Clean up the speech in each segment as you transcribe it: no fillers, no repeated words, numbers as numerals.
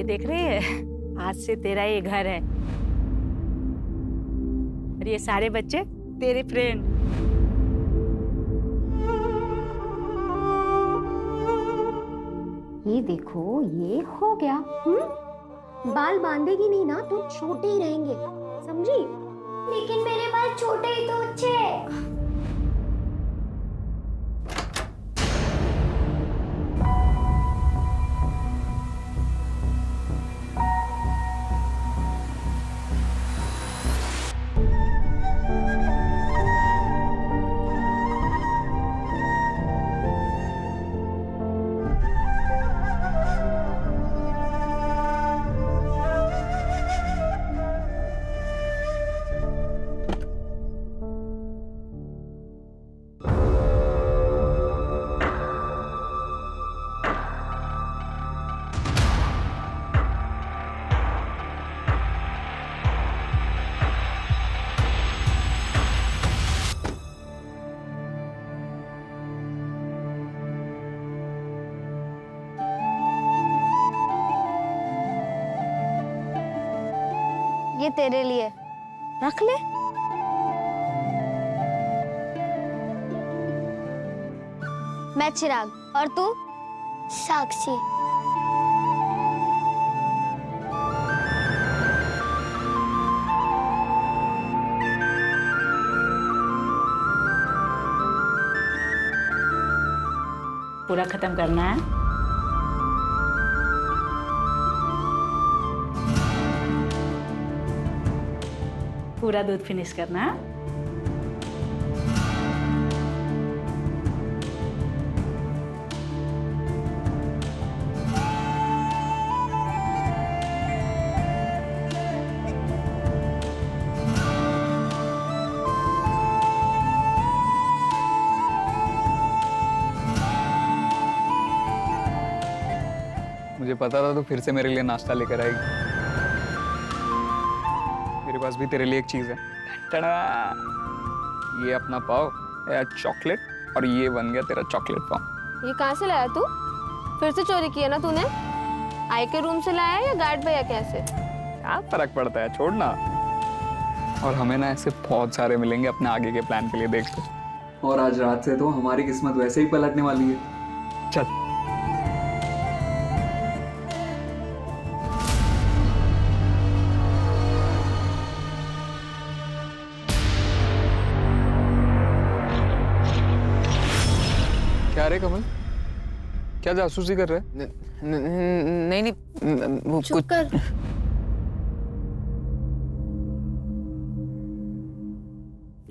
ये देख रही है, आज से तेरा ये घर है और ये सारे बच्चे तेरे फ्रेंड। ये देखो, ये हो गया। बाल बांधेगी नहीं ना तो छोटे ही रहेंगे, समझी? लेकिन मेरे बाल छोटे ही तो अच्छे हैं। ये तेरे लिए, रख ले। मैं चिराग और तू? साक्षी। पूरा खत्म करना है। पूरा दूध फिनिश करना है। मुझे पता था तू फिर से मेरे लिए नाश्ता लेकर आएगी। मेरे पास भी तेरे लिए एक चीज है। टड़ा! ये अपना पाव, या चॉकलेट, और ये बन गया तेरा चॉकलेट पाव। ये कहाँ से लाया तू? फिर से चोरी किया ना तूने? आई के रूम से लाया या गार्ड भैया कैसे? क्या फर्क पड़ता है, छोड़ ना। और हमें ना ऐसे बहुत सारे मिलेंगे अपने आगे के प्लान के लिए, देख लो। और आज रात से तो हमारी किस्मत वैसे ही पलटने वाली है। चल। क्या रे कमल, क्या जासूसी कर रहे? नहीं वो चुप कर।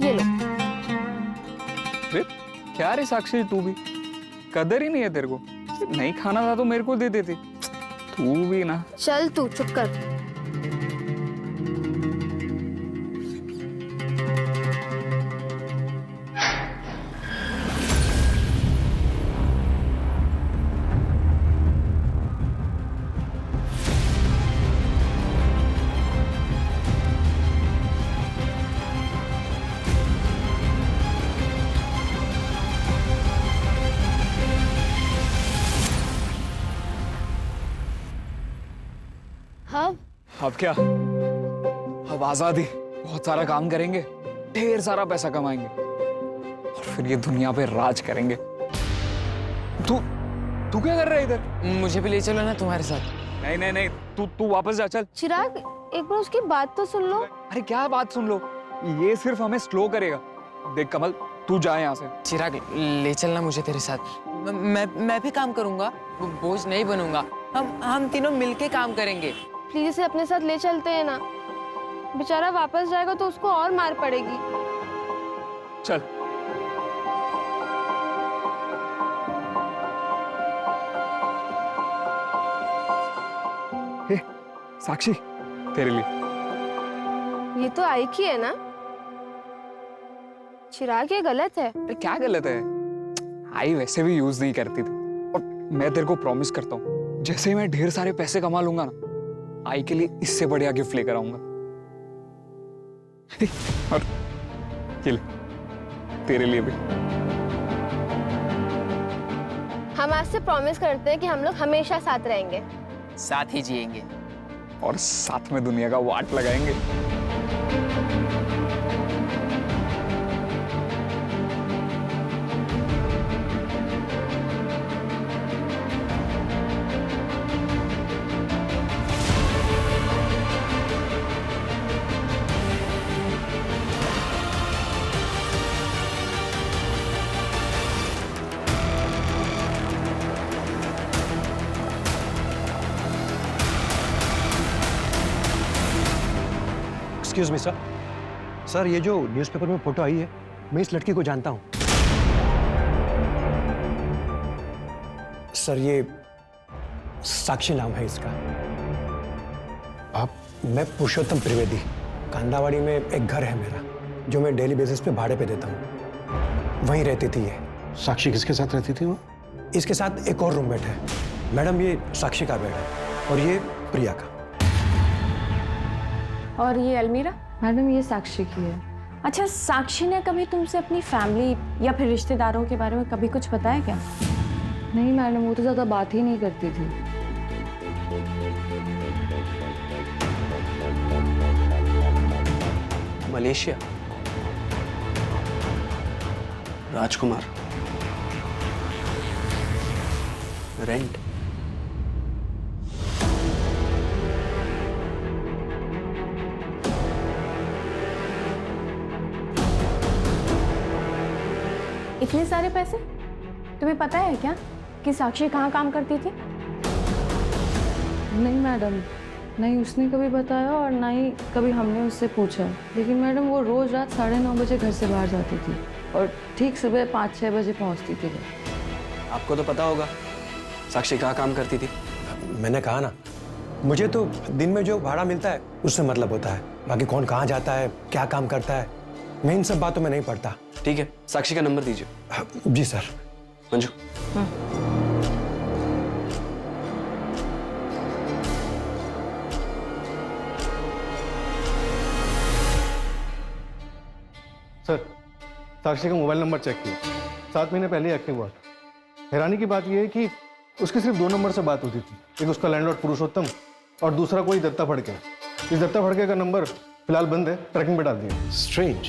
ये लो। रे क्या रे साक्षी, तू भी कदर ही नहीं है तेरे को। नहीं खाना था तो मेरे को दे देती। तू भी ना। चल तू चुप कर। अब क्या, अब आजादी, बहुत सारा काम करेंगे, ढेर सारा पैसा कमाएंगे और फिर ये दुनिया पे राज करेंगे। तू तू क्या कर रहा है इधर? मुझे भी ले चलो ना तुम्हारे साथ। नहीं नहीं नहीं, तू वापस जा, चल। चिराग, एक बार उसकी बात तो सुन लो। अरे क्या बात सुन लो, ये सिर्फ हमें स्लो करेगा। देख कमल, तू जा यहाँ से। चिराग, ले चलना मुझे तेरे साथ। मैं भी काम करूंगा, बोझ नहीं बनूंगा। हम तीनों मिलके काम करेंगे। प्लीज इसे अपने साथ ले चलते हैं ना। बेचारा वापस जाएगा तो उसको और मार पड़ेगी। चल। हे, साक्षी, तेरे लिए। ये तो आई की है ना? चिराग, ये गलत है। अरे क्या गलत है? आई वैसे भी यूज नहीं करती थी। और मैं तेरे को प्रॉमिस करता हूँ, जैसे ही मैं ढेर सारे पैसे कमा लूंगा ना, आई के लिए इससे बढ़िया गिफ्ट लेकर आऊंगा। और ये ले, तेरे लिए भी। हम आज से प्रॉमिस करते हैं कि हम लोग हमेशा साथ रहेंगे। साथ ही जिएंगे। और साथ में दुनिया का वाट लगाएंगे। Excuse me sir. सर, ये जो न्यूज़पेपर में फोटो आई है, मैं इस लड़की को जानता हूँ। सर, ये साक्षी नाम है इसका। मैं पुरुषोत्तम त्रिवेदी। कांदावाड़ी में एक घर है मेरा, जो मैं डेली बेसिस पे भाड़े पे देता हूँ। वहीं रहती थी ये। साक्षी किसके साथ रहती थी वो? इसके साथ एक और रूममेट है। मैडम, ये साक्षी का बेड है और ये प्रिया का। और ये अलमीरा? मैडम ये साक्षी की है। अच्छा, साक्षी ने कभी तुमसे अपनी फैमिली या फिर रिश्तेदारों के बारे में कभी कुछ बताया क्या? नहीं मैडम, वो तो ज़्यादा बात ही नहीं करती थी। मलेशिया, राजकुमार, रेंट। इतने सारे पैसे? तुम्हें पता है क्या कि साक्षी कहाँ काम करती थी? नहीं मैडम, नहीं उसने कभी बताया और ना ही कभी हमने उससे पूछा। लेकिन मैडम वो रोज़ रात 9:30 बजे घर से बाहर जाती थी और ठीक सुबह 5-6 बजे पहुंचती थी। आपको तो पता होगा साक्षी कहाँ काम करती थी। मैंने कहा ना, मुझे तो दिन में जो भाड़ा मिलता है उससे मतलब होता है। बाकी कौन कहाँ जाता है, क्या काम करता है, मैं इन सब बातों में नहीं पड़ता। ठीक है, साक्षी का नंबर दीजिए। जी सर। मंजू। सर, साक्षी का मोबाइल नंबर चेक किया, 7 महीने पहले एक्टिव हुआ था। हैरानी की बात यह है कि उसकी सिर्फ 2 नंबर से बात होती थी। एक उसका लैंडलॉर्ड पुरुषोत्तम और दूसरा कोई दत्ता फड़के। इस दत्ता फड़के का नंबर फिलहाल बंद है, ट्रैकिंग पे डाल दिया। स्ट्रेंज,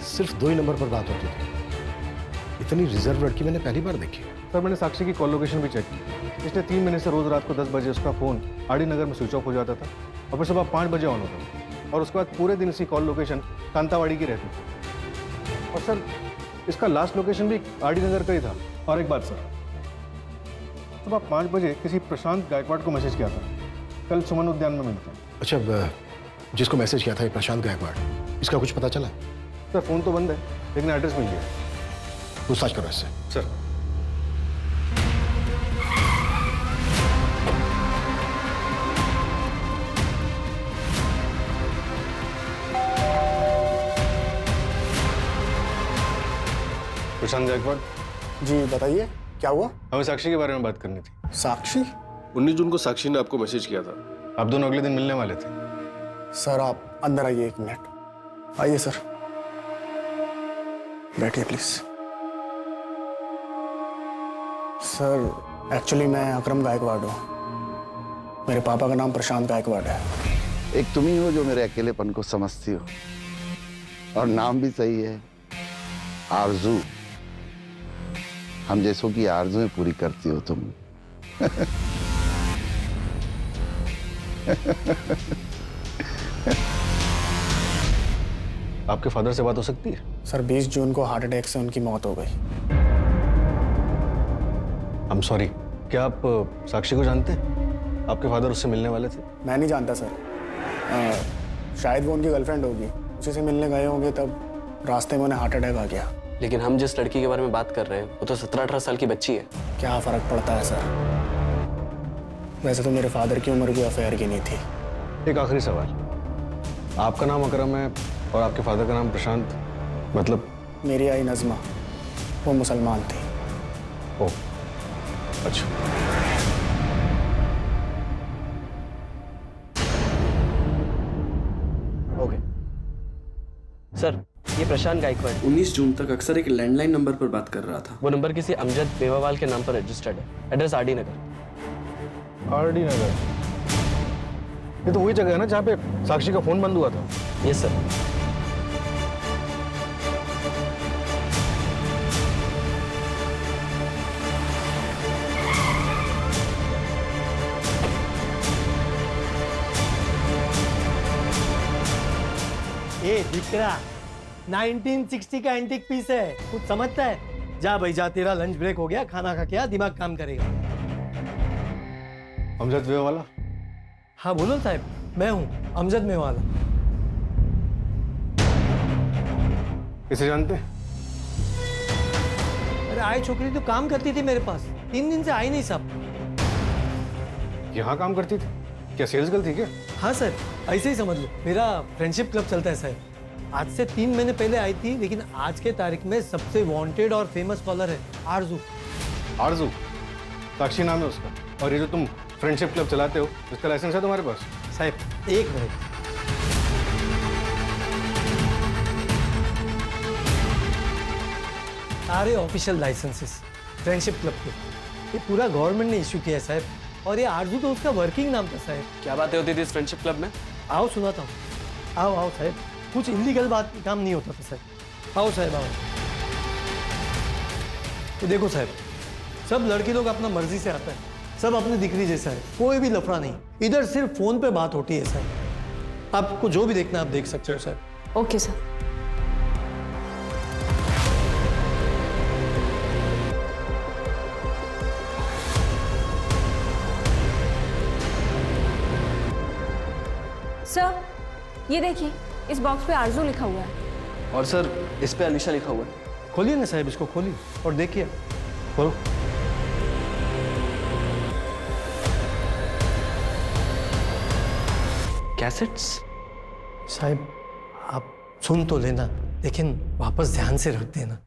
सिर्फ 2 ही नंबर पर बात होती थी। इतनी रिजर्व लड़की मैंने पहली बार देखी। सर, मैंने साक्षी की कॉल लोकेशन भी चेक की। पिछले 3 महीने से रोज रात को 10 बजे उसका फोन आरडी नगर में स्विच ऑफ हो जाता था और फिर सुबह 5 बजे ऑन होता था। और उसके बाद पूरे दिन इसी कॉल लोकेशन कांतावाड़ी की रहती थी। और सर, इसका लास्ट लोकेशन भी आरडी नगर का ही था। और एक बात सर, सुबह 5 बजे किसी प्रशांत गायकवाड़ को मैसेज किया था, कल सुमन उद्यान में मिलते हैं। अच्छा, जिसको मैसेज किया था ये प्रशांत गायकवाड़, इसका कुछ पता चला? सर, फोन तो बंद है लेकिन एड्रेस मिल गया। पूछताछ करो इससे। सर, प्रशांत गायकवाड़ जी, बताइए क्या हुआ? हमें साक्षी के बारे में बात करनी थी। साक्षी? 19 जून को साक्षी ने आपको मैसेज किया था। आप दोनों अगले दिन मिलने वाले थे। सर, आप अंदर आइए, 1 मिनट आइए। सर बैठिए प्लीज। सर, एक्चुअली मैं अकरम गायकवाड़ हूँ। मेरे पापा का नाम प्रशांत गायकवाड़ है। एक तुम ही हो जो मेरे अकेलेपन को समझती हो, और नाम भी सही है, आरजू। हम जैसों की आरजुएं पूरी करती हो तुम। आपके फादर से बात हो सकती है? सर, 20 जून को हार्ट अटैक से उनकी मौत हो गई। I'm sorry, क्या आप साक्षी को जानते हैं? आपके फादर उससे मिलने वाले थे। मैं नहीं जानता सर। शायद वो उनकी गर्लफ्रेंड होगी, उसी से मिलने गए होंगे, तब रास्ते में उन्हें हार्ट अटैक आ गया। लेकिन हम जिस लड़की के बारे में बात कर रहे हैं वो तो 17-18 साल की बच्ची है। क्या फर्क पड़ता है सर? वैसे तो मेरे फादर की उम्र भी अफेयर की नहीं थी। एक आखिरी सवाल, आपका नाम अकरम है और आपके फादर का नाम प्रशांत, मतलब? मेरी आई नज़मा, वो मुसलमान थी। ओह, अच्छा। ओके सर, ये प्रशांत गायकवाड़ 19 जून तक अक्सर एक लैंडलाइन नंबर पर बात कर रहा था। वो नंबर किसी अमजद बेवावाल के नाम पर रजिस्टर्ड है। एड्रेस आरडी नगर। आरडी नगर। ये तो वही जगह है ना जहाँ पे साक्षी का फोन बंद हुआ था। Yes sir. ए दिकरा 1960 का एंटीक पीस है, कुछ समझता है? जा भाई जा, तेरा लंच ब्रेक हो गया, खाना खा के आ, दिमाग काम करेगा। अमजद वे वाला? हाँ बोलो साहब, मैं हूँ अमजद मेवाला। इसे जानते हैं? अरे आए छोकरी तो काम करती थी मेरे पास, 3 दिन से आई नहीं साहब। यहाँ काम करती थी? क्या सेल्स गर्ल थी क्या? हाँ सर, ऐसे ही समझ लो, मेरा फ्रेंडशिप क्लब चलता है सर। आज से 3 महीने पहले आई थी, लेकिन आज के तारीख में सबसे वांटेड और फेमस कॉलर है आरजू। आरजू? साक्षी नाम है उसका। और ये जो तुम फ्रेंडशिप क्लब चलाते हो, इसका लाइसेंस है तुम्हारे पास? साहब एक मिनट, सारे ऑफिशियल लाइसेंसेस फ्रेंडशिप क्लब के ये पूरा गवर्नमेंट ने इश्यू किया है साहब। और ये आरजू तो उसका वर्किंग नाम था साहब। क्या बातें होती थी इस फ्रेंडशिप क्लब में? आओ सुनाता हूँ, आओ आओ साहब, कुछ इलीगल बात काम नहीं होता था साहब। आओ साहब आओ। तो देखो साहब, सब लड़के लोग अपना मर्जी से आता है, सब अपनी दिकरी जैसा है, कोई भी लफड़ा नहीं। इधर सिर्फ फोन पे बात होती है साहब। आपको जो भी देखना आप देख सकते हो साहब। Okay sir. सर ये देखिए, इस बॉक्स पे आरजू लिखा हुआ है। और सर इस पे अलीशा लिखा हुआ है। खोलिए ना साहब, इसको खोलिए और देखिए। खोलो। कैसेट्स? साहब आप सुन तो लेना, लेकिन वापस ध्यान से रख देना,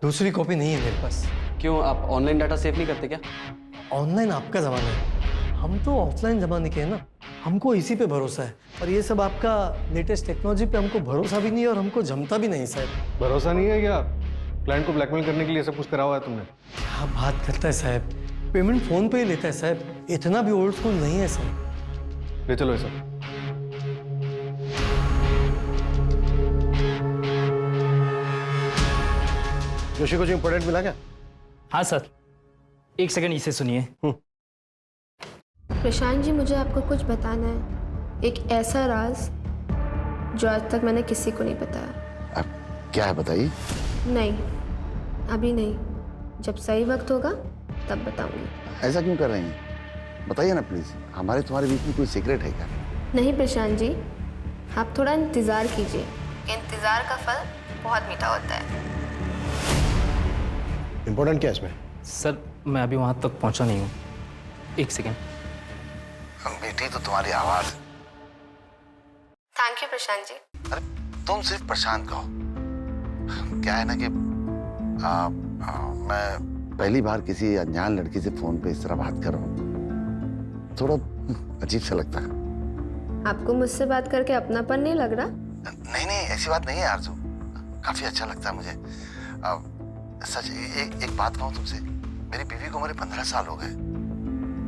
दूसरी कॉपी नहीं है मेरे पास। क्यों, आप ऑनलाइन डाटा सेव नहीं करते क्या? ऑनलाइन आपका जमाना है, हम तो ऑफलाइन जमाने के हैं ना, हमको इसी पे भरोसा है। और ये सब आपका लेटेस्ट टेक्नोलॉजी पे हमको भरोसा भी नहीं है और हमको जमता भी नहीं साहब। भरोसा नहीं है क्या? क्लाइंट को ब्लैकमेल करने के लिए सब कुछ करा हुआ है तुमने? क्या बात करता है साहब, पेमेंट फोन पे ही लेता है साहब, इतना भी ओल्ड स्कूल नहीं है साहब। ले चलो ये सब। जोशी को जो इम्पोर्टेंट मिला क्या? हाँ सर, 1 सेकंड इसे सुनिए। प्रशांत जी, मुझे आपको कुछ बताना है, एक ऐसा राज जो आज तक मैंने किसी को नहीं बताया। क्या है बताइए? नहीं, अभी नहीं, जब सही वक्त होगा तब बताऊंगी। ऐसा क्यों कर रही हैं? बताइए ना प्लीज, हमारे तुम्हारे बीच में कोई सीक्रेट है क्या? नहीं प्रशांत जी, आप थोड़ा इंतजार कीजिए, इंतजार का फल बहुत मीठा होता है। इम्पोर्टेंट क्या है इसमें? सर मैं अभी वहाँ तक पहुँचा नहीं हूँ, 1 सेकंड। बेटी तो तुम्हारी आवाज। Thank you Prashant ji. अरे तुम सिर्फ प्रशांत कहो। क्या है ना कि मैं पहली बार किसी अनजान लड़की से फोन पे इस तरह बात कर रहा हूँ, थोड़ा अजीब सा लगता है। आपको मुझसे बात करके अपनापन नहीं लग रहा? नहीं नहीं, ऐसी बात नहीं है आरजू, काफी अच्छा लगता है मुझे। सच एक बात कहूँ तुमसे, मेरी बीवी को मेरे 15 साल हो गए,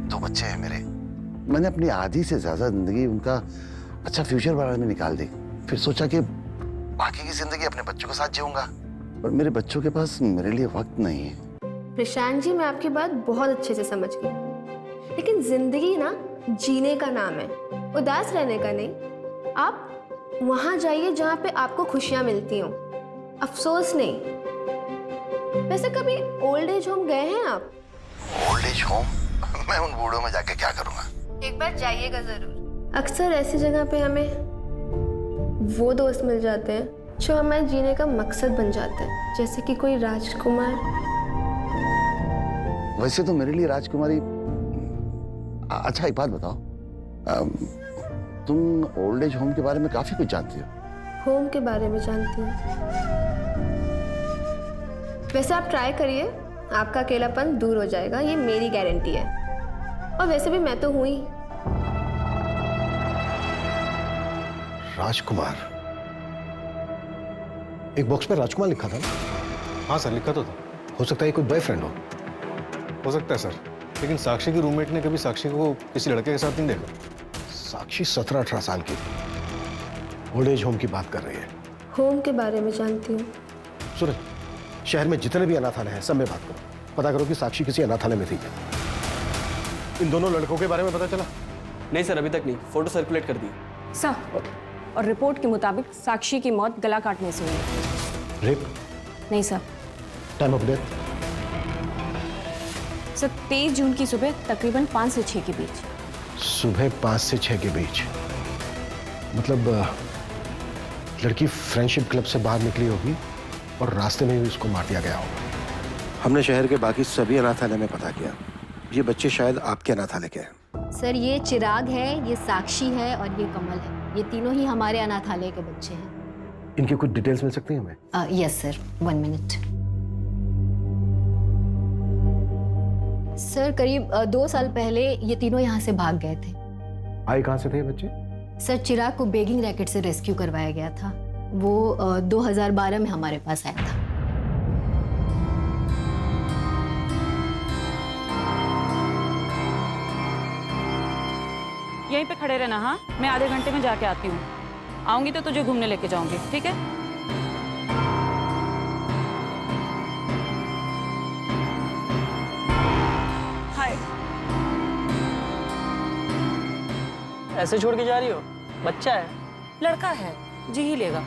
2 बच्चे हैं मेरे। मैंने अपनी आधी से ज्यादा जिंदगी उनका अच्छा फ्यूचर बनाने में निकाल दी, फिर सोचा कि बाकी की जिंदगी अपने बच्चों के साथ जीऊंगा, पर मेरे बच्चों के पास मेरे लिए वक्त नहीं है। प्रशांत जी, मैं आपकी बात बहुत अच्छे से समझ गई, लेकिन जिंदगी ना जीने का नाम है, उदास रहने का नहीं। आप वहां जाइए जहां पे आपको खुशियां मिलती हों, अफसोस नहीं। वैसे कभी ओल्ड एज होम गए हैं आप? Old age home? मैं उन बूढ़ों में जाके क्या करूंगा? एक बार जाइएगा जरूर। अक्सर ऐसी जगह पे हमें वो दोस्त मिल जाते हैं जो हमारे जीने का मकसद बन जाते हैं, जैसे कि कोई राजकुमार। वैसे तो मेरे लिए राजकुमारी। अच्छा एक बात बताओ, तुम ओल्ड एज होम के बारे में काफी कुछ जानती हो। होम के बारे में जानती हूँ। वैसे आप ट्राई करिए, आपका अकेलापन दूर हो जाएगा, ये मेरी गारंटी है। और वैसे भी मैं तो हूं ही। राजकुमार? एक बॉक्स पे राजकुमार लिखा था ना? हाँ सर, लिखा तो था। हो सकता है कोई बॉयफ्रेंड हो। सकता है सर, लेकिन साक्षी की रूममेट ने कभी साक्षी को किसी लड़के के साथ नहीं देखा। साक्षी 17-18 साल की ओल्ड एज होम की बात कर रही है। होम के बारे में जानती हूँ। सूरज, शहर में जितने भी अनाथालय हैं सब में बात करो, पता करो कि साक्षी किसी अनाथालय में थी क्या। इन दोनों लड़कों के बारे में पता चला? नहीं सर, अभी तक नहीं। फोटो सर्कुलेट कर दी सर, और रिपोर्ट के मुताबिक साक्षी की मौत गला काटने से हुई है। रेप? नहीं sir. Time of death? Sir 23 जून की सुबह तकरीबन 5 से 6 के बीच। सुबह 5 से 6 के बीच? मतलब लड़की फ्रेंडशिप क्लब से बाहर निकली होगी और रास्ते में ही उसको मार दिया गया होगा। हमने शहर के बाकी सभी अनाथालय में पता किया, ये बच्चे शायद आपके अनाथालय के हैं। सर ये चिराग है, ये साक्षी है और ये कमल है। ये तीनों ही हमारे अनाथालय के बच्चे हैं। इनकी कुछ डिटेल्स मिल सकती हैं हमें? Yes sir, 1 minute. सर करीब 2 साल पहले ये तीनों यहाँ से भाग गए थे। आए कहाँ से थे बच्चे? सर चिराग को बेगिंग रैकेट से रेस्क्यू करवाया गया था। वो 2012 में हमारे पास आया था। यहीं पे खड़े रहना। हाँ, मैं आधे घंटे में जाके आती हूँ। आऊंगी तो तुझे घूमने लेके जाऊंगी, ठीक है? हाय। ऐसे छोड़ के जा रही हो? बच्चा है। लड़का है, जी ही लेगा।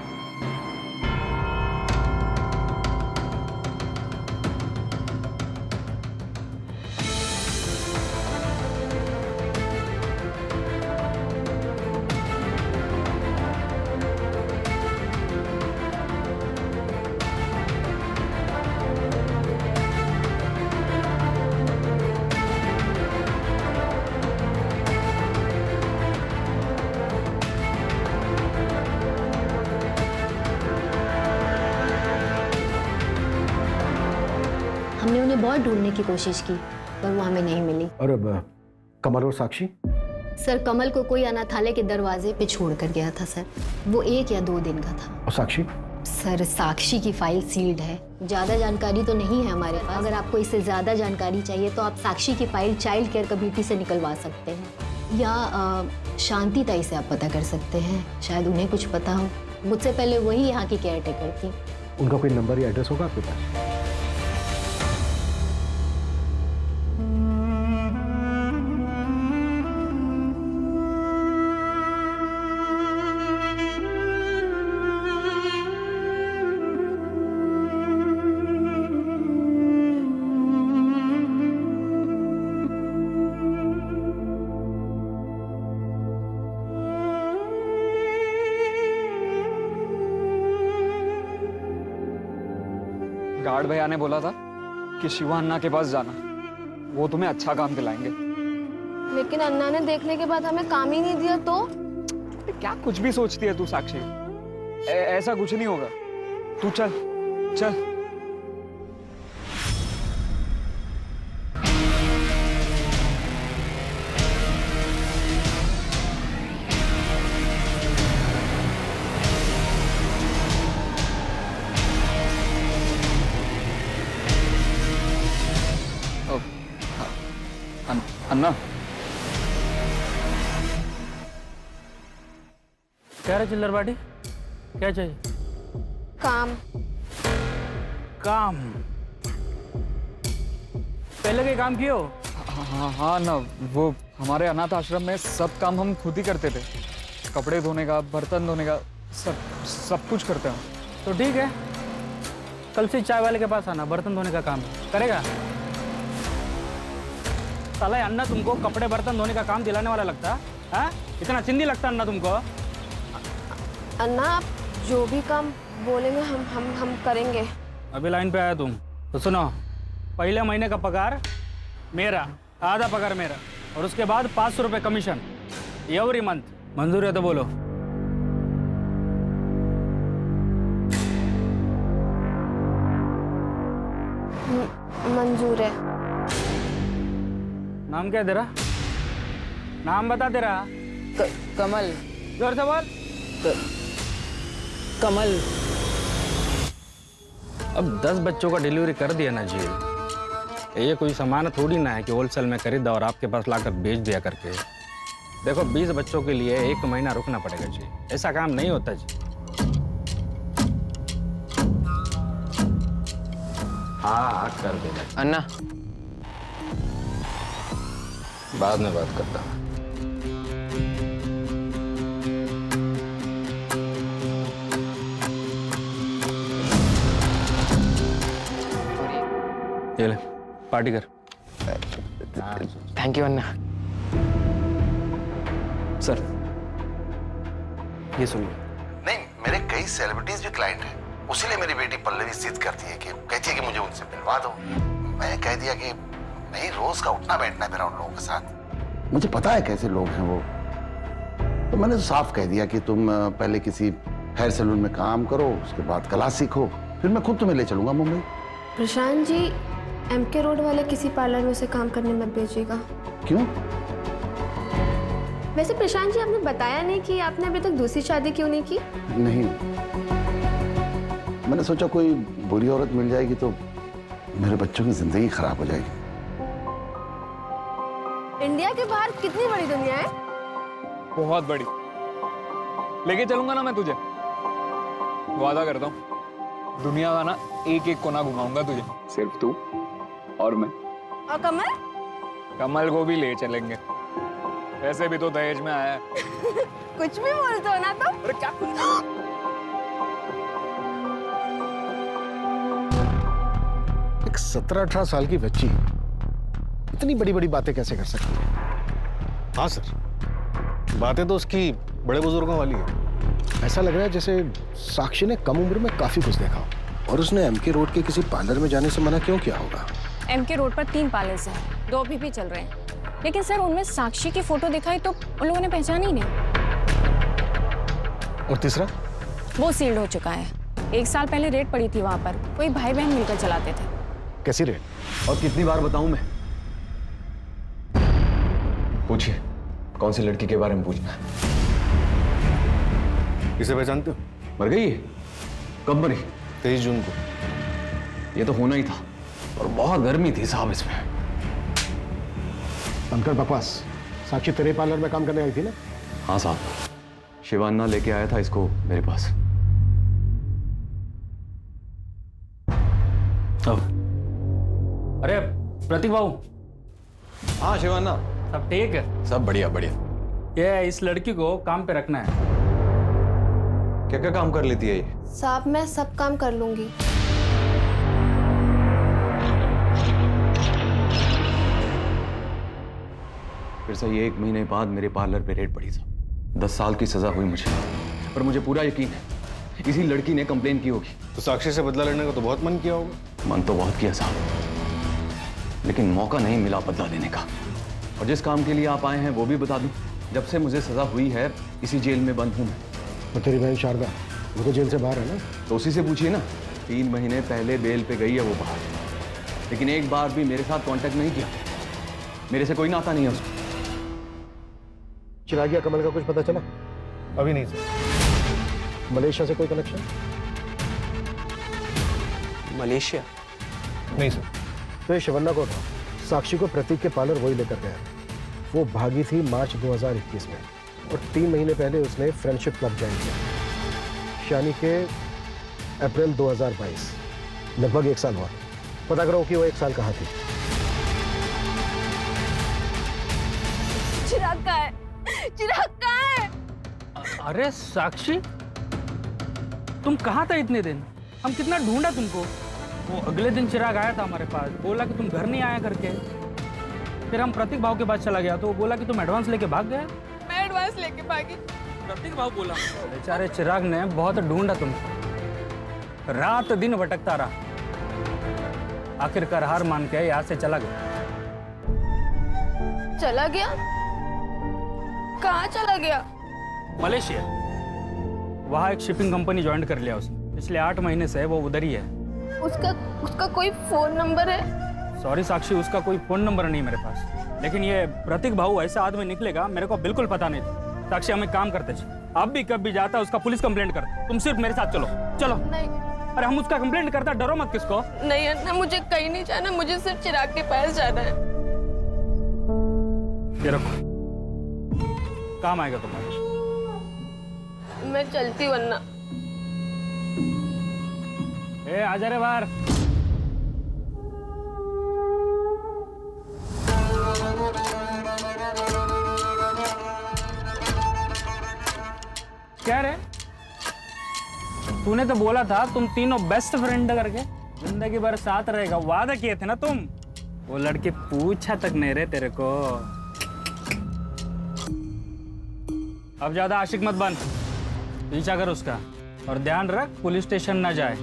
हमने उन्हें बहुत ढूंढने की कोशिश की पर वो हमें नहीं मिली। और अब कमल और साक्षी? सर कमल को कोई अनाथालय के दरवाजे पे छोड़ कर गया था सर। वो 1 या 2 दिन का था। और साक्षी? सर साक्षी की फाइल सील्ड है, ज्यादा जानकारी तो नहीं है हमारे पास। अगर आपको इससे ज्यादा जानकारी चाहिए तो आप साक्षी की फाइल चाइल्ड केयर कमेटी से निकलवा सकते हैं या शांति ताई से आप पता कर सकते हैं, शायद उन्हें कुछ पता हो। मुझसे पहले वही यहाँ की केयर टेकर थी। उनका कोई नंबर या एड्रेस होगा आपके पास? गार्ड भैया ने बोला था कि शिवा अन्ना के पास जाना, वो तुम्हें अच्छा काम दिलाएंगे। लेकिन अन्ना ने देखने के बाद हमें काम ही नहीं दिया तो? क्या कुछ भी सोचती है तू साक्षी? ऐसा कुछ नहीं होगा। तू चल चल। अन्ना क्या रे चिल्लर बाटी, क्या चाहिए? काम। काम? पहले के काम कियो? हाँ ना, वो हमारे अनाथ आश्रम में सब काम हम खुद ही करते थे। कपड़े धोने का, बर्तन धोने का, सब कुछ करते हैं। तो ठीक है, कल से चाय वाले के पास आना, बर्तन धोने का काम करेगा। साला अन्ना तुमको कपड़े बर्तन धोने का काम दिलाने वाला लगता है? इतना चिंदी लगता अन्ना तुमको? अन्ना आप जो भी काम बोलेंगे हम करेंगे। अभी लाइन पे आया तुम तो सुनो, पहले महीने का पगार मेरा, आधा पगार मेरा, और उसके बाद 500 रुपये कमीशन एवरी मंथ। मंजूर है तो बोलो। मंजूर है। नाम क्या है तेरा? नाम बता तेरा। कमल। जोर से बोल। कमल। अब 10 बच्चों का डिलीवरी कर दिया ना जी, ये कोई सामान थोड़ी ना है कि होलसेल में खरीदा और आपके पास लाकर बेच दिया करके। देखो 20 बच्चों के लिए 1 महीना रुकना पड़ेगा जी, ऐसा काम नहीं होता जी। हाँ कर देना अन्ना। बाद में बात करता हूँ। ये ले पार्टी कर। Thank you Anna. सर ये सुनिए। नहीं, मेरे कई सेलिब्रिटीज भी क्लाइंट हैं, उसीलिए मेरी बेटी पल्लवी जिद करती है कि कहती है कि मुझे उनसे मिलवा दो। मैं कह दिया कि नहीं, रोज का उठना बैठना है मेरा उन लोगों के साथ, मुझे पता है कैसे लोग हैं वो। तो मैंने तो साफ कह दिया कि तुम पहले किसी हेयर सैलून में काम करो, उसके बाद क्लास सीखो, फिर मैं खुद तुम्हें ले चलूंगा मुंबई। प्रशांत जी, MK रोड वाले किसी पार्लर में उसे काम करने मत भेजिएगा। क्यों? वैसे प्रशांत जी, आपने बताया नहीं कि आपने अभी तक दूसरी शादी क्यों नहीं की? नहीं, मैंने सोचा कोई बुरी औरत मिल जाएगी तो मेरे बच्चों की जिंदगी खराब हो जाएगी। इंडिया के बाहर कितनी बड़ी दुनिया है। बहुत बड़ी। लेके चलूंगा ना मैं तुझे, वादा करता हूँ। दुनिया का ना एक एक कोना घुमाऊंगा तुझे, सिर्फ तू और मैं। और कमल? कमल को भी ले चलेंगे, ऐसे भी तो दहेज में आया है। कुछ भी बोलते हो ना तुम। अरे क्या कुछ? एक 17-18 साल की बच्ची इतनी बड़ी बड़ी बातें कैसे कर सकती है? हाँ सर, बातें तो उसकी बड़े बुजुर्गों वाली है। ऐसा लग रहा है जैसे साक्षी ने कम उम्र में काफी कुछ देखा हो और उसने MK रोड के किसी पार्लर में जाने से मना क्यों किया होगा? MK रोड पर 3 पार्लर्स हैं, 2 अभी भी चल रहे हैं। लेकिन सर, उनमें साक्षी की फोटो दिखाई तो उन लोगों ने पहचानी ही नहीं। और तीसरा? वो सील्ड हो चुका है। 1 साल पहले रेड पड़ी थी वहां पर, कोई भाई बहन मिलकर चलाते थे। कैसी रेड? और कितनी बार बताऊं मैं? पूछिए, कौन सी लड़की के बारे में पूछना है? इसे पहचानते हो? मर गई है? कब मरी? 23 जून को। ये तो होना ही था, और बहुत गर्मी थी साहब इसमें। बनकर बकवास। साक्षी तेरे पार्लर में काम करने आई थी ना? हाँ साहब, शिवान्ना लेके आया था इसको मेरे पास। अरे प्रतीक बाबू। हाँ शिवान्ना, सब ठीक है? सब बढ़िया बढ़िया। ये इस लड़की को काम पे रखना है। क्या क्या काम कर लेती है ये? साहब, मैं सब काम कर लूंगी। फिर से ये 1 महीने बाद मेरे पार्लर पे रेड पड़ी था। 10 साल की सजा हुई मुझे, पर मुझे पूरा यकीन है इसी लड़की ने कंप्लेन की होगी। तो साक्षी से बदला लेने का तो बहुत मन किया होगा। मन तो बहुत किया साहब, लेकिन मौका नहीं मिला बदला लेने का। और जिस काम के लिए आप आए हैं वो भी बता दूं, जब से मुझे सजा हुई है इसी जेल में बंद हूं मैं। तो तेरी बहन शारदा वो तो जेल से बाहर है ना? तो उसी से पूछिए ना। 3 महीने पहले बेल पे गई है वो बाहर, लेकिन एक बार भी मेरे साथ कांटेक्ट नहीं किया। मेरे से कोई नाता नहीं है उसको। चिरागिया कमल का कुछ पता चला? अभी नहीं सर। मलेशिया से कोई कनेक्शन? मलेशिया? नहीं सर। तो ये शिवन्ना को था, साक्षी को प्रतीक के पार्लर वही लेकर गया। वो भागी थी मार्च 2021 में और 3 महीने पहले उसने फ्रेंडशिप क्लब ज्वाइन किया, यानी के अप्रैल 2022। लगभग 1 साल हुआ। पता करो कि वो 1 साल कहाँ थी। चिराग कहाँ है? चिराग कहाँ है? अरे साक्षी, तुम कहाँ था इतने दिन? हम कितना ढूंढा तुमको। वो अगले दिन चिराग आया था हमारे पास, बोला कि तुम घर नहीं आया करके। फिर हम प्रतीक भाव के पास चला गया तो वो बोला कि तुम एडवांस लेके भाग गया। मैं एडवांस लेके भागी? प्रतीक भाव बोला। बेचारे चिराग ने बहुत ढूंढा तुमको, रात दिन भटकता रहा। आखिरकार हार मान के यहाँ से चला गया। चला गया? कहाँ चला गया? मलेशिया। वहाँ एक शिपिंग कंपनी ज्वाइन कर लिया उसने। पिछले 8 महीने से वो उधर ही है। उसका कोई फोन नंबर है? सॉरी साक्षी, उसका कोई फोन नंबर नहीं मेरे पास। लेकिन ये प्रतीक भाऊ ऐसा आदमी निकलेगा मेरे को बिल्कुल पता नहीं था। साक्षी, हम एक काम करते थे, अब भी कभी जाता उसका पुलिस कंप्लेंट करते। तुम सिर्फ मेरे साथ चलो। चलो। नहीं, अरे हम उसका कंप्लेंट करता, डरो मत किसको। नहीं अन्ना, मुझे कहीं नहीं जाना, मुझे सिर्फ चिराग के पास जाना है। ये रखो, काम आएगा तुम्हारे। मैं चलती हूँ अन्ना। ए आजा रे बाहर। क्या रे, तूने तो बोला था तुम तीनों बेस्ट फ्रेंड करके जिंदगी भर साथ रहेगा, वादा किए थे ना तुम। वो लड़की पूछा तक नहीं रहे तेरे को। अब ज्यादा आशिक मत बन, पीछा कर उसका, और ध्यान रख पुलिस स्टेशन ना जाए।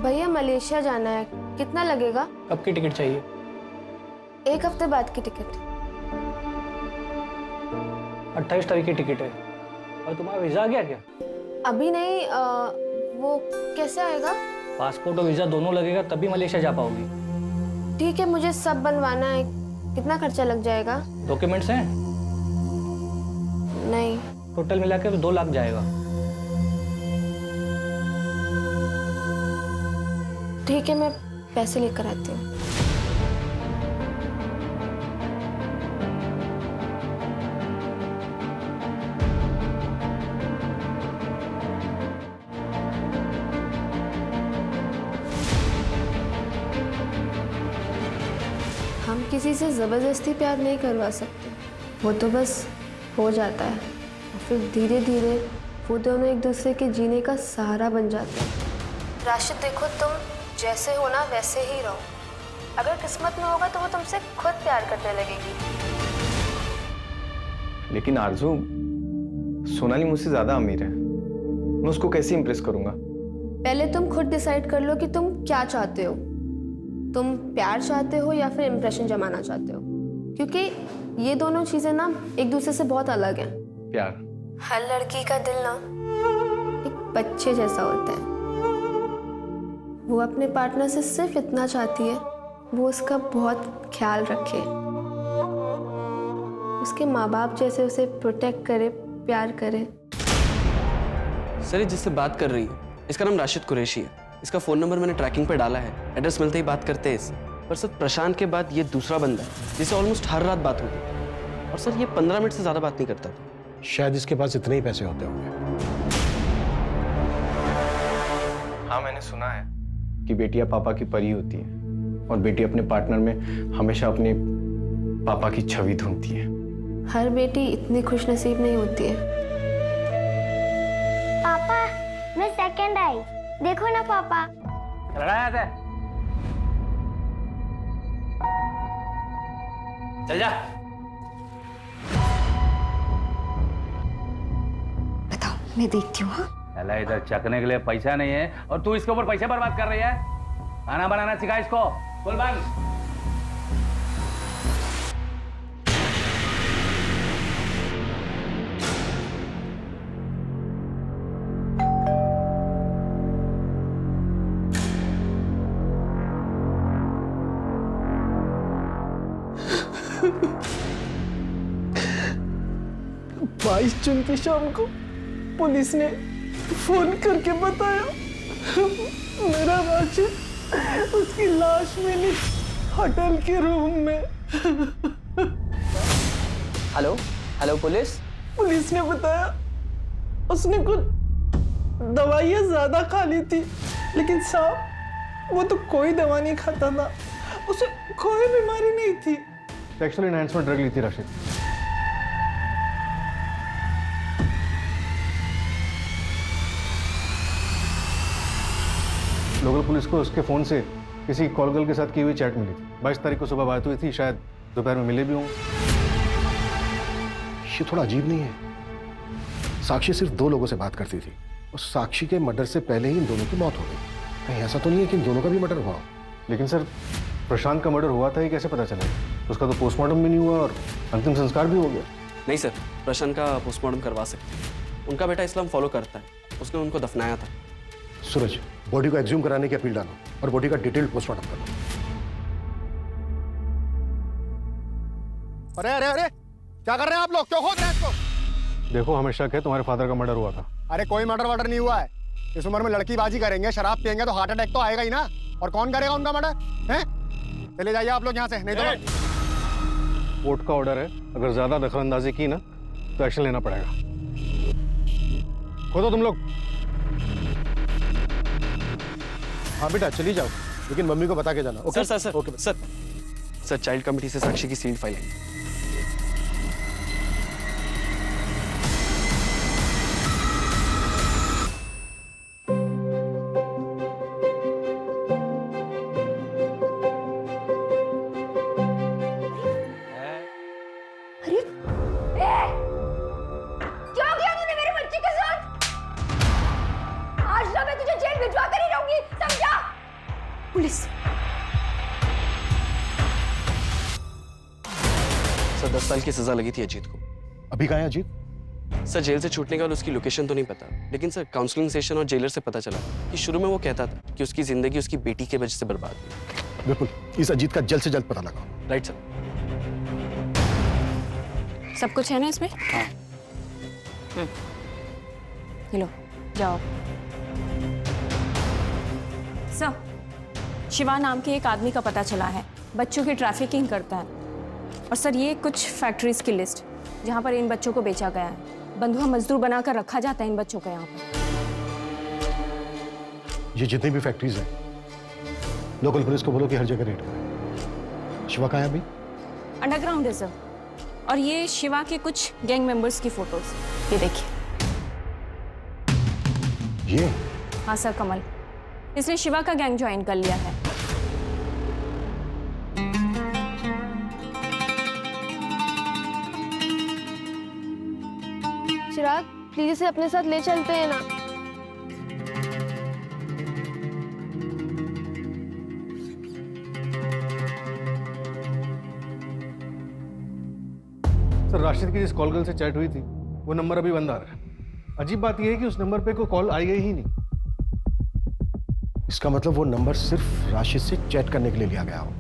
भैया मलेशिया जाना है, कितना लगेगा? कब की टिकट चाहिए? 1 हफ्ते बाद की टिकट। 28 तारीख की टिकट है। और तुम्हारा वीजा आ गया क्या? अभी नहीं, वो कैसे आएगा? पासपोर्ट और वीजा दोनों लगेगा तभी मलेशिया जा पाओगी। ठीक है, मुझे सब बनवाना है, कितना खर्चा लग जाएगा? डॉक्यूमेंट्स हैं? नहीं। टोटल मिलाकर 2 लाख जाएगा। ठीक है, मैं पैसे लेकर आती हूँ। हम किसी से जबरदस्ती प्यार नहीं करवा सकते, वो तो बस हो जाता है और फिर धीरे धीरे वो दोनों एक दूसरे के जीने का सहारा बन जाते हैं। राशिद देखो, तुम जैसे हो ना वैसे ही रहो, अगर किस्मत में होगा तो वो तुमसे खुद प्यार करने लगेगी। लेकिन आरजू, सोनाली मुझसे ज्यादा अमीर है, मैं उसको कैसे इंप्रेस करूंगा? पहले तुम खुद डिसाइड कर लो कि तुम क्या चाहते हो। तुम प्यार चाहते हो या फिर इम्प्रेशन जमाना चाहते हो, क्योंकि ये दोनों चीजें ना एक दूसरे से बहुत अलग हैं। प्यार? हर लड़की का दिल ना एक बच्चे जैसा होता है, वो अपने पार्टनर से सिर्फ इतना चाहती है, वो उसका बहुत ख्याल रखे, उसके माँ बाप जैसे उसे प्रोटेक्ट करे, प्यार करे। सर, ये जिससे बात कर रही है इसका नाम राशिद कुरैशी है। इसका फ़ोन नंबर मैंने ट्रैकिंग पे डाला है, एड्रेस मिलते ही बात करते हैं इससे। पर सर, प्रशांत के बाद ये दूसरा बंदा है जिससे ऑलमोस्ट हर रात बात होती है, और सर ये 15 मिनट से ज़्यादा बात नहीं करता था। शायद इसके पास इतने ही पैसे होते होंगे। हाँ, मैंने सुना है कि बेटियां पापा की परी होती है और बेटी अपने पार्टनर में हमेशा अपने पापा की छवि ढूंढती है। हर बेटी इतनी खुशनसीब नहीं होती है। पापा, मैं सेकंड आई, देखो ना पापा। चल जा। बताओ, मैं देखती हूँ। अल्लाह, इधर चखने के लिए पैसा नहीं है और तू इसके ऊपर पैसे बर्बाद कर रही है। खाना बनाना सिखा इसको। बोल बंद। बाईस जून की शाम को पुलिस ने फोन करके बताया मेरा राशिद उसकी लाश मिली होटल के रूम में। Hello hello police. पुलिस ने बताया उसने कुछ दवाइयाँ ज्यादा खा ली थी, लेकिन साहब वो तो कोई दवा नहीं खाता था, उसे कोई बीमारी नहीं थी। सेक्सुअल एनहांसमेंट ड्रग ली थी राशिद। लोकल पुलिस को उसके फोन से किसी कॉल गर्ल के साथ की हुई चैट मिली थी। 22 तारीख को सुबह बात हुई थी, शायद दोपहर में मिले भी होंगे। ये थोड़ा अजीब नहीं है? साक्षी सिर्फ 2 लोगों से बात करती थी और साक्षी के मर्डर से पहले ही इन दोनों की मौत हो गई। कहीं ऐसा तो नहीं है कि इन दोनों का भी मर्डर हुआ? लेकिन सर, प्रशांत का मर्डर हुआ था, ये कैसे पता चला? उसका तो पोस्टमार्टम भी नहीं हुआ और अंतिम संस्कार भी हो गया। नहीं सर, प्रशांत का पोस्टमार्टम करवा सकते हैं। उनका बेटा इस्लाम फॉलो करता है, उसने उनको दफनाया था। सूरज, बॉडी को एक्सह्यूम कराने की अपील डालो और बॉडी का डिटेल्ड पोस्टमार्टम करो। अरे अरे अरे, क्या कर रहे हैं आप लोग? क्यों खोद रहे हैं इसको? देखो, हमें शक है तुम्हारे फादर का मर्डर हुआ था। अरे कोई मर्डर वर्डर नहीं हुआ है। इस उम्र में लड़कीबाजी करेंगे, शराब पियेंगे तो हार्ट अटैक तो आएगा ही ना। और कौन करेगा उनका मर्डर? हैं? चले जाइए आप लोग यहाँ से, नहीं तो कोर्ट का ऑर्डर है, अगर ज्यादा दखलंदाजी की ना तो एक्शन लेना पड़ेगा। खोदो तुम लोग। हाँ बेटा, चली जाओ, लेकिन मम्मी को बता के जाना। Okay sir sir okay sir sir, child committee से साक्षी की सील्ड फाइल आई। क्या किया तूने मेरी बच्ची के साथ? आज ना मैं तुझे जेल भिजवा कर ही रहूंगी, समझा? पुलिस। सर 10 साल की सजा लगी थी अजीत को। अभी कहाँ है अजीत? सर जेल से छूटने के बाद उसकी लोकेशन तो नहीं पता, लेकिन सर काउंसलिंग सेशन और जेलर से पता चला कि शुरू में वो कहता था कि उसकी जिंदगी उसकी बेटी की वजह से बर्बाद हुई। बिल्कुल, इस अजीत का जल्द से जल्द पता लगाओ। Right sir. सब कुछ है ना इसमें? हाँ। लो जाओ। सर, शिवा नाम के एक आदमी का पता चला है, बच्चों की ट्रैफिकिंग करता है। और सर ये कुछ फैक्ट्रीज की लिस्ट जहाँ पर इन बच्चों को बेचा गया है। बंधुआ मजदूर बनाकर रखा जाता है इन बच्चों को यहाँ पर। ये जितनी भी फैक्ट्रीज हैं, लोकल पुलिस को बोलो कि हर जगह रेड करें। शिवा कहाँ है अभी? अंडरग्राउंड है सर। और ये शिवा के कुछ गैंग मेंबर्स की फोटोज, ये देखिए। ये? हाँ सर, कमल इसने शिवा का गैंग ज्वाइन कर लिया है। चिराग, प्लीज इसे अपने साथ ले चलते हैं ना। सर, राशिद की जिस कॉल गर्ल से चैट हुई थी वो नंबर अभी बंद आ रहा है। अजीब बात यह है कि उस नंबर पे कोई कॉल आई गई ही नहीं। इसका मतलब वो नंबर सिर्फ राशिद से चैट करने के लिए लिया गया हो।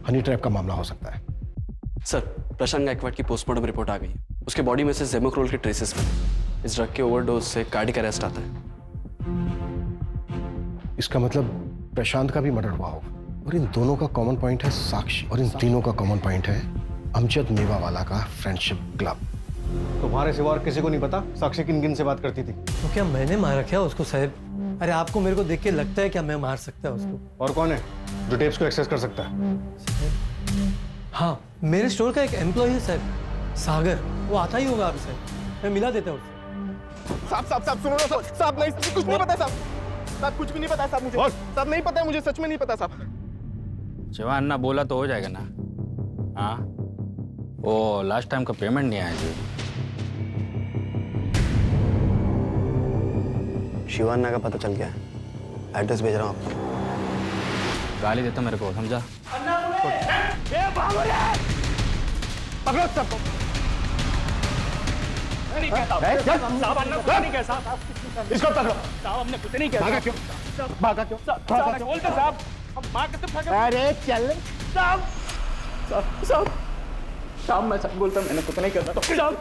हनी ट्रैप का मामला हो सकता है। सर, प्रशांत गायकवाड़ की पोस्टमार्टम रिपोर्ट आ गई है। उसके बॉडी में से जेमोक्रोल के ट्रेसेस मिले। इस ड्रग के ओवरडोज से कार्डियक अरेस्ट आता है। इसका मतलब प्रशांत का भी मर्डर हुआ होगा। और इन दोनों का कॉमन पॉइंट है साक्षी, और इन तीनों का कॉमन पॉइंट है अमजद मेवावाला का फ्रेंडशिप क्लब। तुम्हारे सिवा और किसी को नहीं पता साक्षी किन किन से बात करती थी? तो क्या मैंने मारा क्या उसको साहब? अरे आपको मेरे को देख के लगता है क्या मैं मार सकता है उसको? और कौन है जो टेप्स को एक्सेस कर सकता है? हाँ, मेरे स्टोर का एक एम्प्लॉय है साहब, सागर। वो आता ही होगा आपसे, मैं मिला देता हूँ उससे। साहब सुनो ना साहब, नहीं कुछ नहीं पता साहब, कुछ भी नहीं पता साहब मुझे। साहब नहीं पता है मुझे, सच में नहीं पता साहब। जवान ना बोला तो हो जाएगा ना? हाँ, वो लास्ट टाइम का पेमेंट नहीं आया जी। शिवान्ना का पता चल गया है, एड्रेस भेज रहा हूँ आपको। गाली देता मेरे को, समझा? पकड़ो सबको। इसको पकड़ो। साहब हमने कुछ नहीं किया। भागा क्यों? भागा क्यों? साहब बोल दो साहब। मार के तो अरे चल साहब साहब साहब मैं सच बोलता, मैंने कुछ नहीं करता। साहब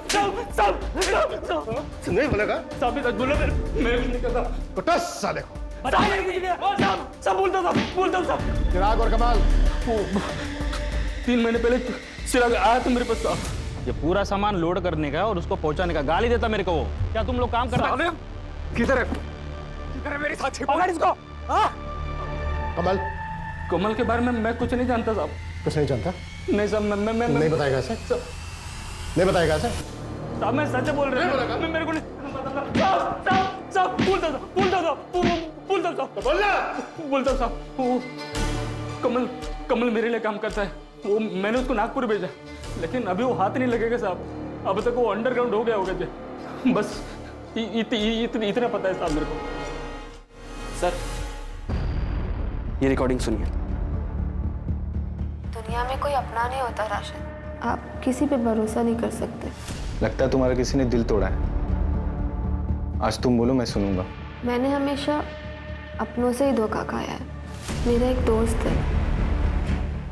नहीं बोलेगा? साहब सच बोलो, मैं कुछ नहीं करता। कुछ साले को सब बोलता साहब। चिराग और कमाल 3 महीने पहले चिराग आया था मेरे पास साहब। ये पूरा सामान लोड करने का और उसको पहुंचाने का। गाली देता मेरे को वो। क्या तुम लोग काम कर रहे हो? किधर है मेरे साथ? पकड़ इसको। कमल? कमल के बारे में मैं कुछ नहीं जानता साहब। कुछ नहीं जानता? नहीं साहब, मैं नहीं बताएगा सर? नहीं बताएगा सर? साहब मैं सच बोल रहा हूँ, मैं मेरे को नहीं साहब बोलता साहब। कमल मेरे लिए काम करता है। वो मैंने उसको नागपुर भेजा, लेकिन अभी वो हाथ नहीं लगेगा साहब। अब तक वो अंडरग्राउंड हो गया होगा जी। बस इतना पता है साहब मेरे को। सर, ये रिकॉर्डिंग सुनिए। दुनिया में कोई अपना नहीं होता राशिद, आप किसी पे भरोसा नहीं कर सकते। लगता है तुम्हारा किसी ने दिल तोड़ा है। आज तुम बोलो, मैं सुनूंगा। मैंने हमेशा अपनों से ही धोखा खाया है। मेरा एक दोस्त है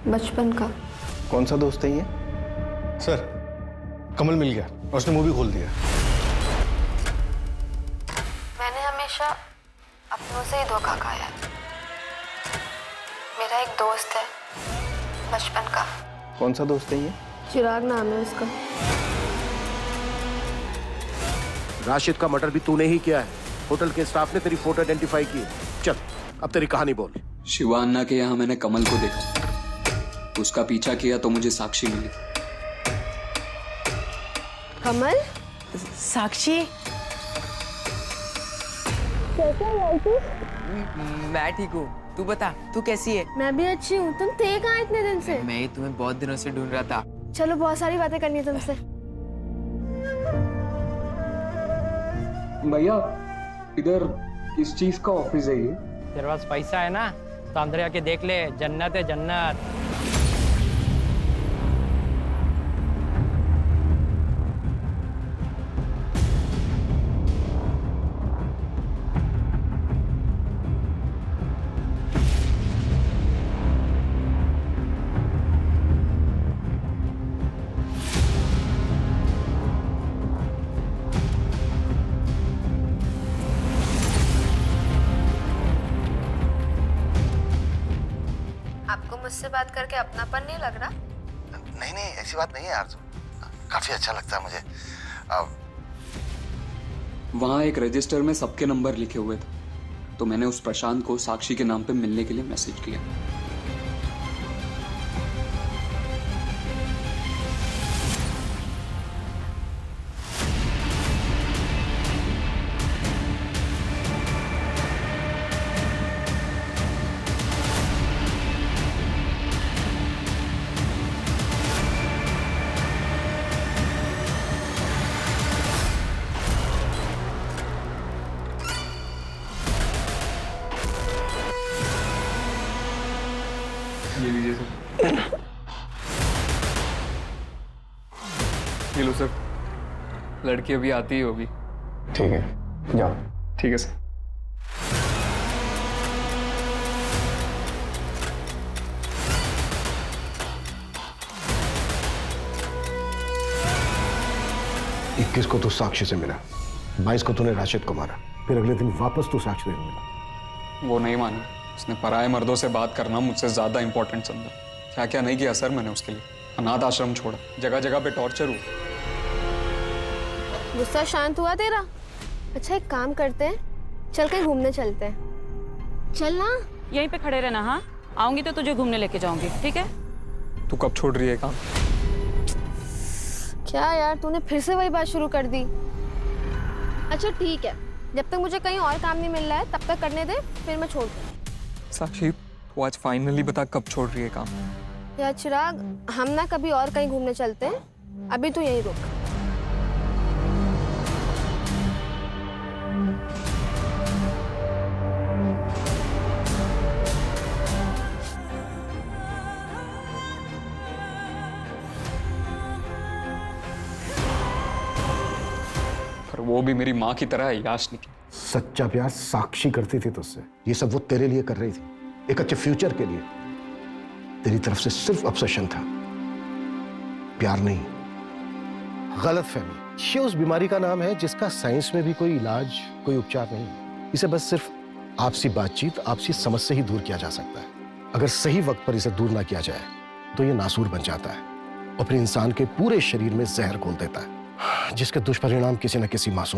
बचपन का। कौन सा दोस्त है ये? सर, कमल मिल गया और उसने मूवी खोल दिया। मैंने हमेशा अपनों से ही धोखा खाया है। मेरा एक दोस्त है बचपन का। कौन सा दोस्त है ये? चिराग नाम है उसका। राशिद का मर्डर भी तूने ही किया है। होटल के स्टाफ ने तेरी फोटो आइडेंटिफाई की। चल अब तेरी कहानी बोल। शिवा अन्ना के यहाँ मैंने कमल को देखा, उसका पीछा किया तो मुझे साक्षी मिली। कमल? साक्षी? कैसे है तू? मैं ठीक हूँ, तू बता, तू कैसी है? मैं भी अच्छी हूँ। तुम थे कहाँ इतने दिन से? मैं ही तुम्हें बहुत दिनों से ढूंढ रहा था। चलो बहुत सारी बातें करनी है तुमसे। भैया इधर किस चीज का ऑफिस है ये? तेरे पास पैसा है ना तो अंदर जाके देख ले, जन्नत है जन्नत। आपको मुझसे बात करके अपनापन नहीं लग रहा? नहीं नहीं, ऐसी बात नहीं है आरज़ू, काफी अच्छा लगता है मुझे। वहाँ एक रजिस्टर में सबके नंबर लिखे हुए थे, तो मैंने उस प्रशांत को साक्षी के नाम पे मिलने के लिए मैसेज किया। ये लीजिए सर। ये लो सर, लड़की अभी आती ही होगी। ठीक है, जाओ। ठीक है सर। इक्कीस को तू साक्षी से मिला, 22 को तूने राशिद को मारा, फिर अगले दिन वापस तू साक्षी से मिला। वो नहीं मानी, उसने पराये मर्दों से बात करना मुझसे ज्यादा इंपॉर्टेंट समझा। क्या क्या नहीं किया सर मैंने उसके लिए। अनाथ आश्रम छोड़ा, जगह जगह पे टॉर्चर हुआ। गुस्सा शांत हुआ तेरा? अच्छा एक काम करते हैं, चल के घूमने चलते हैं। चल ना। यहीं पे खड़े रहना। हाँ, आऊंगी तो तुझे घूमने लेके जाऊंगी, ठीक है? तू कब छोड़ रही है काम? क्या यार, तूने फिर से वही बात शुरू कर दी। अच्छा ठीक है, जब तक मुझे कहीं और काम नहीं मिल रहा है तब तक करने दे, फिर मैं छोड़ दूँ। साक्षी तू आज फाइनली बता कब छोड़ रही है काम? यार चिराग, हम ना कभी और कहीं घूमने चलते हैं, अभी तू यहीं रुक। पर वो भी मेरी माँ की तरह है याशनी की। सच्चा प्यार साक्षी करती थी तुझसे, ये सब वो तेरे लिए कर रही थी, एक अच्छे फ्यूचर के लिए। तेरी तरफ से सिर्फ ऑब्सेशन था, प्यार नहीं, गलत फहमी। ये उस बीमारी का नाम है जिसका साइंस में भी कोई इलाज, कोई उपचार नहीं। इसे बस सिर्फ आपसी बातचीत, आपसी समझ से ही दूर किया जा सकता है। अगर सही वक्त पर इसे दूर ना किया जाए तो ये नासूर बन जाता है और फिर इंसान के पूरे शरीर में जहर घोल देता है, जिसके दुष्परिणाम किसी न किसी मासूम